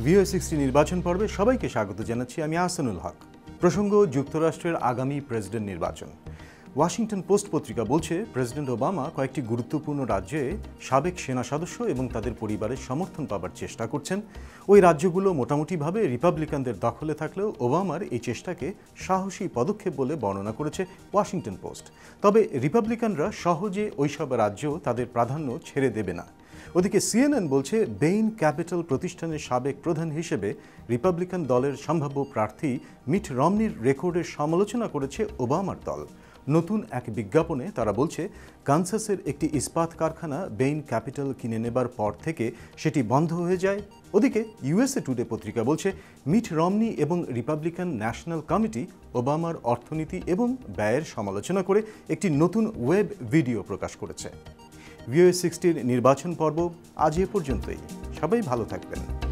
VOA60 নির্বাচন পর্বে সবাইকে স্বাগত জানাচ্ছি। আমি আহসানুল হক। প্রসঙ্গ যুক্তরাষ্ট্রের আগামী প্রেসিডেন্ট নির্বাচন। ওয়াশিংটন পোস্ট পত্রিকা বলছে, প্রেসিডেন্ট ওবামা কয়েকটি গুরুত্বপূর্ণ রাজ্যে সাবেক সেনা সদস্য এবং তাদের পরিবারের সমর্থন পাবার চেষ্টা করছেন। ওই রাজ্যগুলো মোটামুটিভাবে রিপাবলিকানদের দখলে থাকলেও ওবামার এই চেষ্টাকে সাহসী পদক্ষেপ বলে বর্ণনা করেছে ওয়াশিংটন পোস্ট। তবে রিপাবলিকানরা সহজে ওইসব রাজ্য তাদের প্রাধান্য ছেড়ে দেবে না। ওদিকে CNN বলছে, বেইন ক্যাপিটাল প্রতিষ্ঠানের সাবেক প্রধান হিসেবে রিপাবলিকান দলের সম্ভাব্য প্রার্থী মিট রমনির রেকর্ডের সমালোচনা করেছে ওবামার দল। নতুন এক বিজ্ঞাপনে তারা বলছে, কানসাসের একটি ইস্পাত কারখানা বেইন ক্যাপিটাল কিনে নেবার পর থেকে সেটি বন্ধ হয়ে যায়। ওদিকে USA টুডে পত্রিকা বলছে, মিট রমনি এবং রিপাবলিকান ন্যাশনাল কমিটি ওবামার অর্থনীতি এবং ব্যয়ের সমালোচনা করে একটি নতুন ওয়েব ভিডিও প্রকাশ করেছে। VOA60 নির্বাচন পর্ব আজ এ পর্যন্তই। সবাই ভালো থাকবেন।